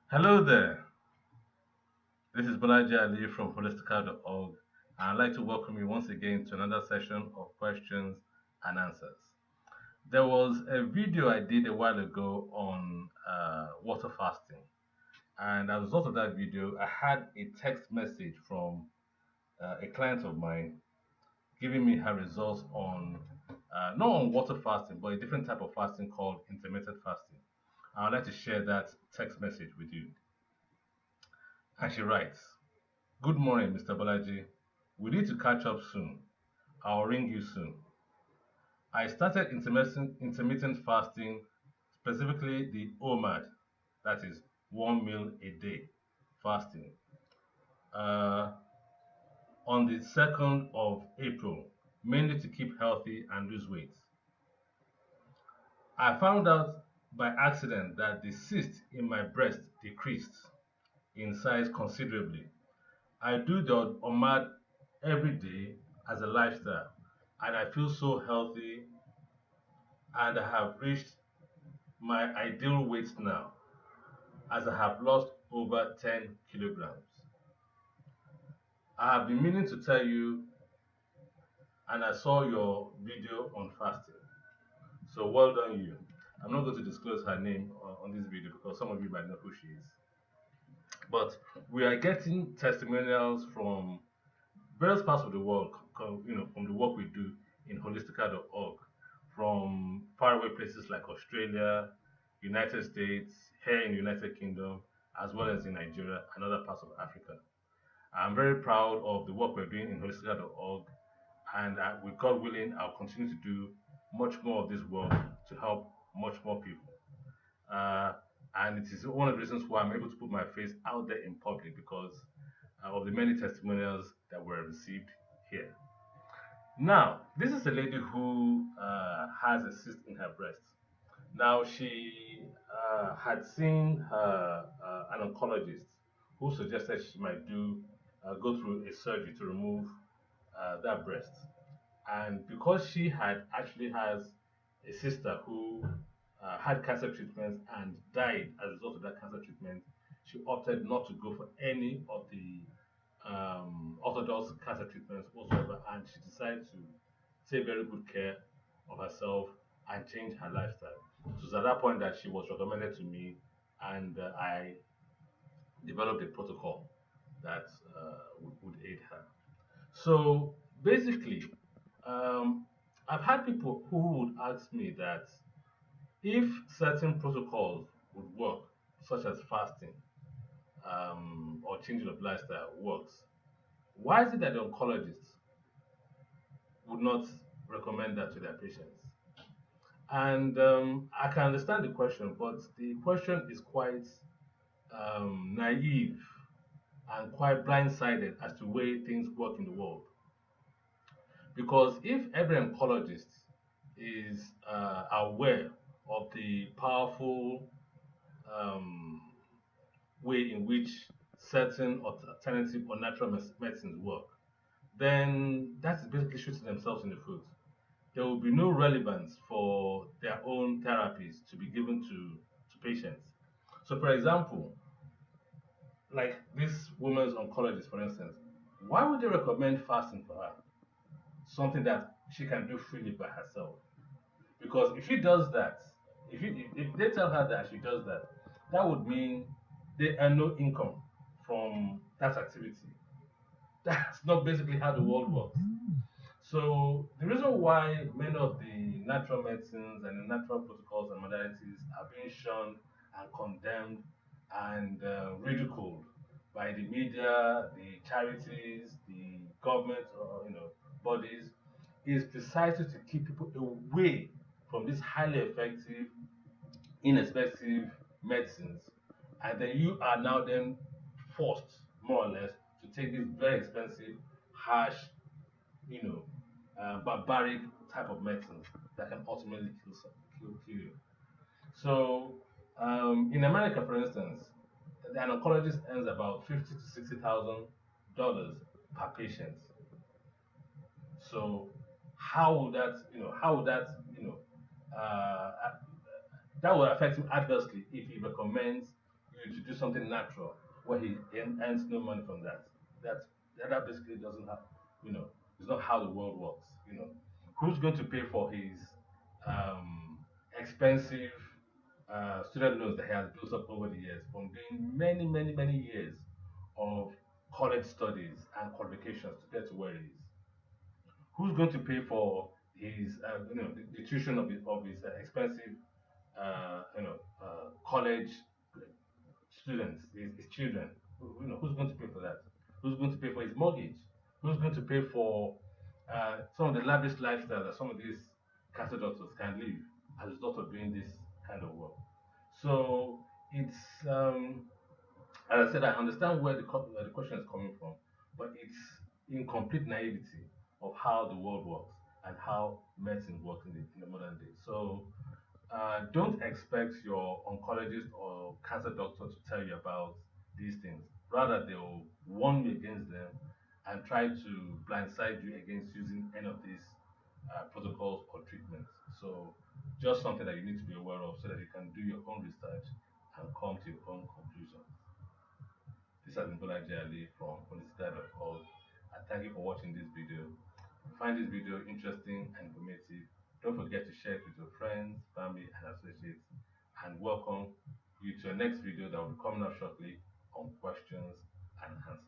Hello there. This is Balaji Ali from holistica.org, and I'd like to welcome you once again to another session of questions and answers. There was a video I did a while ago on water fasting, and as a result of that video, I had a text message from a client of mine giving me her results on not on water fasting, but a different type of fasting called intermittent fasting. I'd like to share that text message with you. And she writes, "Good morning, Mr. Balaji. We need to catch up soon. I'll ring you soon. I started intermittent fasting, specifically the OMAD, that is 1 meal a day fasting, uh, on the 2nd of April, mainly to keep healthy and lose weight. I found out by accident that the cyst in my breast decreased in size considerably. I do the OMAD every day as a lifestyle, and I feel so healthy, and I have reached my ideal weight now, as I have lost over 10 kilograms. I have been meaning to tell you, and I saw your video on fasting. So well done, you. I'm not going to disclose her name on this video because some of you might know who she is. But we are getting testimonials from various parts of the world, from the work we do in holistica.org, from faraway places like Australia, United States, here in the United Kingdom, as well as in Nigeria and other parts of Africa. I'm very proud of the work we're doing in holistica.org, and with God willing, I'll continue to do much more of this work to help much more people. Uh, and it is one of the reasons why I'm able to put my face out there in public because of the many testimonials that were received here. Now, this is a lady who has a cyst in her breast. Now, she had seen an oncologist who suggested she might go through a surgery to remove that breast. And because she had actually has a sister who had cancer treatments and died as a result of that cancer treatment, she opted not to go for any of the orthodox cancer treatments whatsoever, and she decided to take very good care of herself and change her lifestyle. So it was at that point that she was recommended to me, and I developed a protocol that would aid her. So basically, um, I've had people who would ask me that if certain protocols would work, such as fasting or changing of lifestyle works, why is it that the oncologists would not recommend that to their patients? And I can understand the question, but the question is quite naive and quite blindsided as to the way things work in the world. Because if every oncologist is aware of the powerful um, way in which certain alternative or natural medicines work, then that's basically shooting themselves in the foot. There will be no relevance for their own therapies to be given to patients. So, for example, like this woman's oncologist, for instance, why would they recommend fasting for her? Something that she can do freely by herself. Because if she does that, if they tell her that she does that, that would mean they earn no income from that activity. That's not basically how the world works. So the reason why many of the natural medicines and the natural protocols and modalities are being shunned and condemned and ridiculed by the media, the charities, the government, or bodies, is precisely to keep people away from these highly effective, inexpensive medicines, and then you are now then forced, more or less, to take these very expensive, harsh, you know, barbaric type of medicines that can ultimately kill you. So, in America, for instance, an oncologist earns about 50 to 60 thousand dollars per patient. So, how would that, uh, that would affect him adversely if he recommends, you to do something natural where he earns no money from that. That that basically doesn't have, you know, it's not how the world works. You know, who's going to pay for his um, expensive student loans that he has built up over the years from doing many years of college studies and qualifications to get to where he is? Who's going to pay for his, the tuition of his expensive, college students, his children? Who's going to pay for that? Who's going to pay for his mortgage? Who's going to pay for some of the lavish lifestyle that some of these cancer doctors can live as a result of doing this kind of work? So it's as I said, I understand where the question is coming from, but it's in complete naivety of how the world works and how medicine works in the modern day. So don't expect your oncologist or cancer doctor to tell you about these things. Rather, they'll warn you against them and try to blindside you against using any of these protocols or treatments. So, just something that you need to be aware of so that you can do your own research and come to your own conclusion. This has been Bola Ali from holistic.org. And thank you for watching this video. If you find this video interesting and informative, don't forget to share it with your friends, family, and associates. And welcome you to our next video that will be coming up shortly on questions and answers.